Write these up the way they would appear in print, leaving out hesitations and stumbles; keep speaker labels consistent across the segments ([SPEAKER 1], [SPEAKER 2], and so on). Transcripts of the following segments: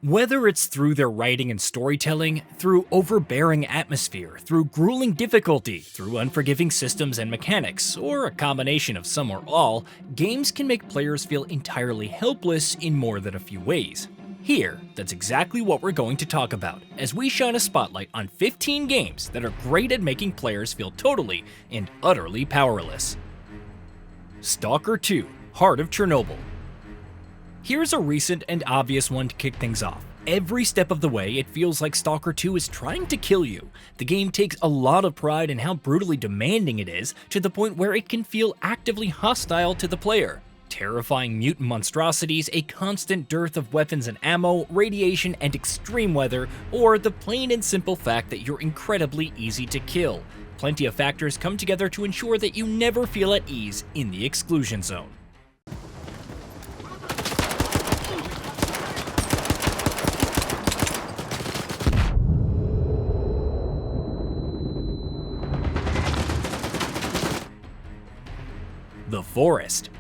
[SPEAKER 1] Whether it's through their writing and storytelling, through overbearing atmosphere, through grueling difficulty, through unforgiving systems and mechanics, or a combination of some or all, games can make players feel entirely helpless in more than a few ways. Here, that's exactly what we're going to talk about, as we shine a spotlight on 15 games that are great at making players feel totally and utterly powerless. Stalker 2: Heart of Chernobyl. Here's a recent and obvious one to kick things off. Every step of the way, it feels like Stalker 2 is trying to kill you. The game takes a lot of pride in how brutally demanding it is, to the point where it can feel actively hostile to the player. Terrifying mutant monstrosities, a constant dearth of weapons and ammo, radiation and extreme weather, or the plain and simple fact that you're incredibly easy to kill. Plenty of factors come together to ensure that you never feel at ease in the exclusion zone. The Forest.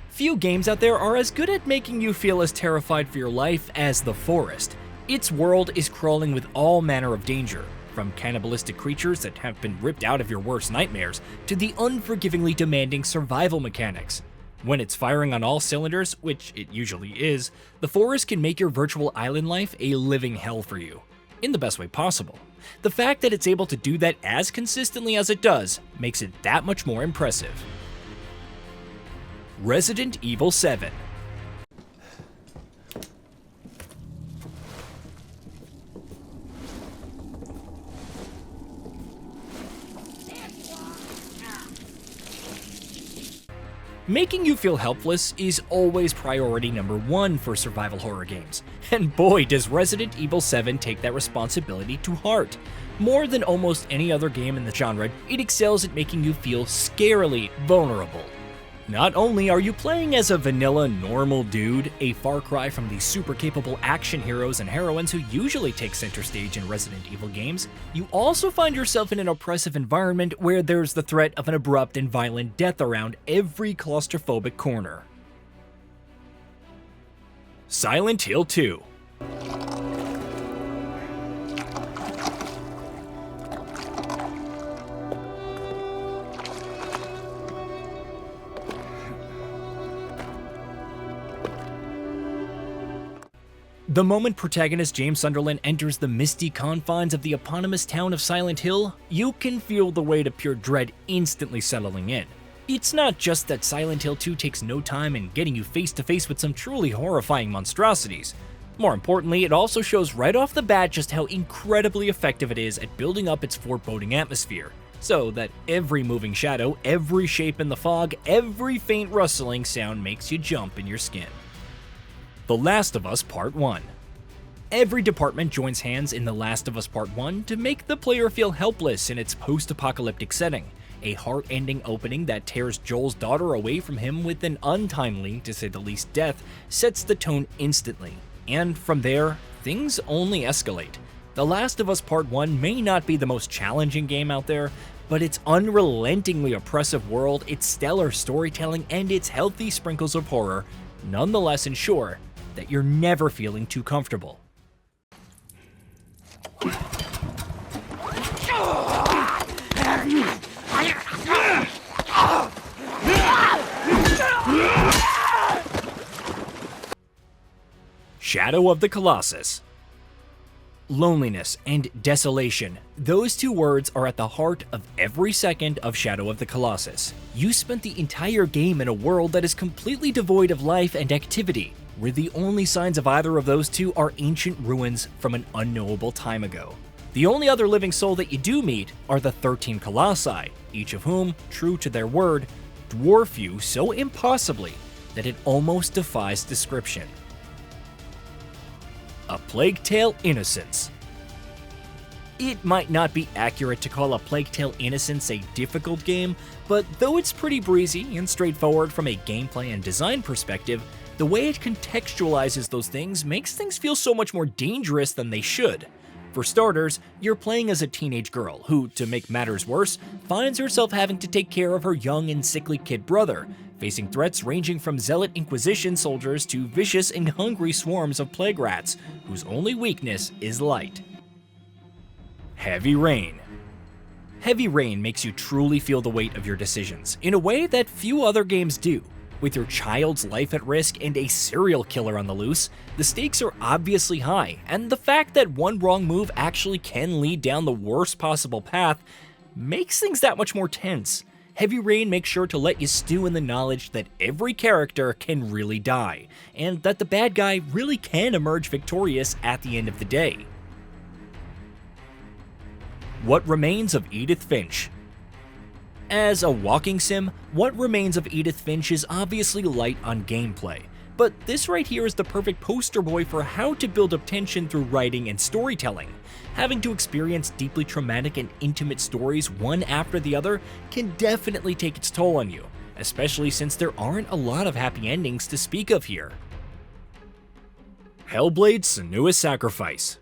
[SPEAKER 1] Few games out there are as good at making you feel as terrified for your life as The Forest. Its world is crawling with all manner of danger, from cannibalistic creatures that have been ripped out of your worst nightmares to the unforgivingly demanding survival mechanics. When it's firing on all cylinders, which it usually is, The Forest can make your virtual island life a living hell for you, in the best way possible. The fact that it's able to do that as consistently as it does makes it that much more impressive. Resident Evil 7. Making you feel helpless is always priority number one for survival horror games, and boy does Resident Evil 7 take that responsibility to heart. More than almost any other game in the genre, it excels at making you feel scarily vulnerable. Not only are you playing as a vanilla normal dude, a far cry from the super capable action heroes and heroines who usually take center stage in Resident Evil games, you also find yourself in an oppressive environment where there's the threat of an abrupt and violent death around every claustrophobic corner. Silent Hill 2. The moment protagonist James Sunderland enters the misty confines of the eponymous town of Silent Hill, you can feel the weight of pure dread instantly settling in. It's not just that Silent Hill 2 takes no time in getting you face to face with some truly horrifying monstrosities. More importantly, it also shows right off the bat just how incredibly effective it is at building up its foreboding atmosphere, so that every moving shadow, every shape in the fog, every faint rustling sound makes you jump in your skin. The Last of Us Part 1. Every department joins hands in The Last of Us Part 1 to make the player feel helpless in its post-apocalyptic setting. A heart-ending opening that tears Joel's daughter away from him with an untimely, to say the least, death sets the tone instantly. And from there, things only escalate. The Last of Us Part 1 may not be the most challenging game out there, but its unrelentingly oppressive world, its stellar storytelling, and its healthy sprinkles of horror nonetheless ensure that you're never feeling too comfortable. Shadow of the Colossus. Loneliness and desolation. Those two words are at the heart of every second of Shadow of the Colossus. You spent the entire game in a world that is completely devoid of life and activity, where the only signs of either of those two are ancient ruins from an unknowable time ago. The only other living soul that you do meet are the 13 Colossi, each of whom, true to their word, dwarf you so impossibly that it almost defies description. A Plague Tale: Innocence. It might not be accurate to call A Plague Tale: Innocence a difficult game, but though it's pretty breezy and straightforward from a gameplay and design perspective, the way it contextualizes those things makes things feel so much more dangerous than they should. For starters, you're playing as a teenage girl who, to make matters worse, finds herself having to take care of her young and sickly kid brother, facing threats ranging from zealot Inquisition soldiers to vicious and hungry swarms of plague rats, whose only weakness is light. Heavy rain. Heavy rain makes you truly feel the weight of your decisions, in a way that few other games do. With your child's life at risk and a serial killer on the loose, the stakes are obviously high, and the fact that one wrong move actually can lead down the worst possible path makes things that much more tense. Heavy rain makes sure to let you stew in the knowledge that every character can really die, and that the bad guy really can emerge victorious at the end of the day. What Remains of Edith Finch. As a walking sim, What Remains of Edith Finch is obviously light on gameplay, but this right here is the perfect poster boy for how to build up tension through writing and storytelling. Having to experience deeply traumatic and intimate stories one after the other can definitely take its toll on you, especially since there aren't a lot of happy endings to speak of here. Hellblade's Senua's Sacrifice.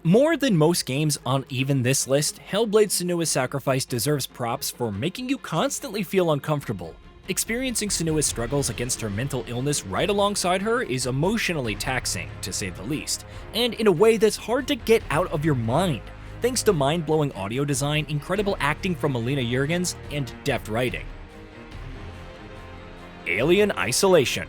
[SPEAKER 1] More than most games on even this list, Hellblade's Senua's Sacrifice deserves props for making you constantly feel uncomfortable. Experiencing Senua's struggles against her mental illness right alongside her is emotionally taxing, to say the least, and in a way that's hard to get out of your mind, thanks to mind-blowing audio design, incredible acting from Melina Juergens, and deft writing. Alien Isolation.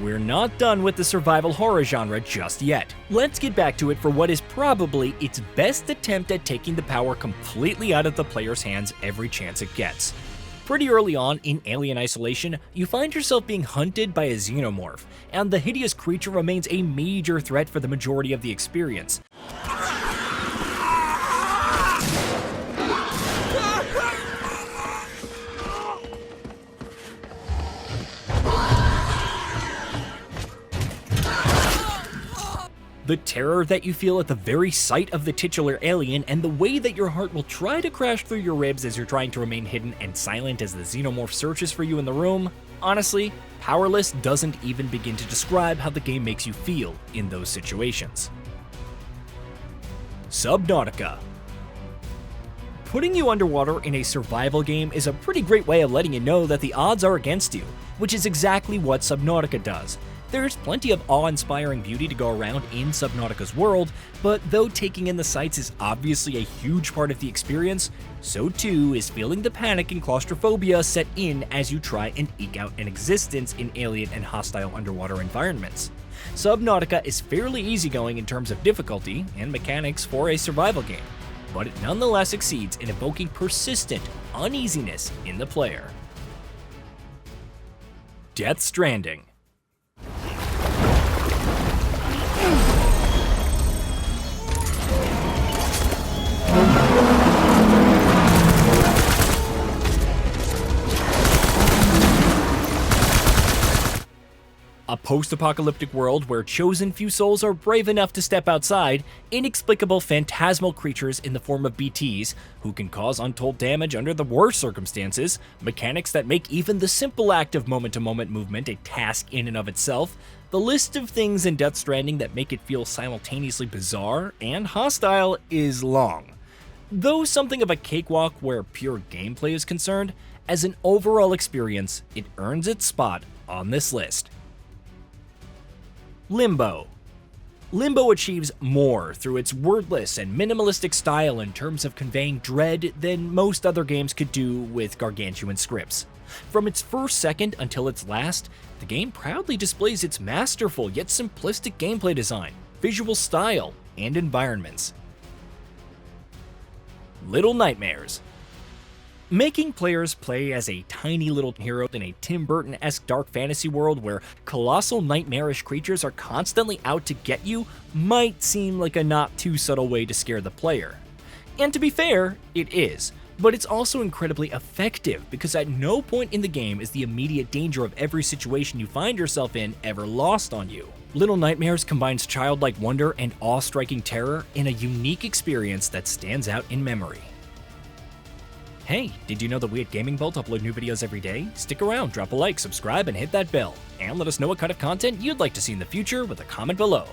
[SPEAKER 1] We're not done with the survival horror genre just yet. Let's get back to it for what is probably its best attempt at taking the power completely out of the player's hands every chance it gets. Pretty early on in Alien Isolation, you find yourself being hunted by a xenomorph, and the hideous creature remains a major threat for the majority of the experience. The terror that you feel at the very sight of the titular alien, and the way that your heart will try to crash through your ribs as you're trying to remain hidden and silent as the xenomorph searches for you in the room. Honestly, Powerless doesn't even begin to describe how the game makes you feel in those situations. Subnautica. Putting you underwater in a survival game is a pretty great way of letting you know that the odds are against you, which is exactly what Subnautica does. There's plenty of awe-inspiring beauty to go around in Subnautica's world, but though taking in the sights is obviously a huge part of the experience, so too is feeling the panic and claustrophobia set in as you try and eke out an existence in alien and hostile underwater environments. Subnautica is fairly easygoing in terms of difficulty and mechanics for a survival game, but it nonetheless succeeds in evoking persistent uneasiness in the player. Death Stranding. A post-apocalyptic world where chosen few souls are brave enough to step outside, inexplicable phantasmal creatures in the form of BTs, who can cause untold damage under the worst circumstances, mechanics that make even the simple act of moment-to-moment movement a task in and of itself, the list of things in Death Stranding that make it feel simultaneously bizarre and hostile is long. Though something of a cakewalk where pure gameplay is concerned, as an overall experience, it earns its spot on this list. Limbo. Limbo achieves more through its wordless and minimalistic style in terms of conveying dread than most other games could do with gargantuan scripts. From its first second until its last, the game proudly displays its masterful yet simplistic gameplay design, visual style, and environments. Little Nightmares. Making players play as a tiny little hero in a Tim Burton-esque dark fantasy world where colossal nightmarish creatures are constantly out to get you might seem like a not too subtle way to scare the player. And to be fair, it is, but it's also incredibly effective because at no point in the game is the immediate danger of every situation you find yourself in ever lost on you. Little Nightmares combines childlike wonder and awe-striking terror in a unique experience that stands out in memory. Hey, did you know that we at GamingBolt upload new videos every day? Stick around, drop a like, subscribe, and hit that bell. And let us know what kind of content you'd like to see in the future with a comment below.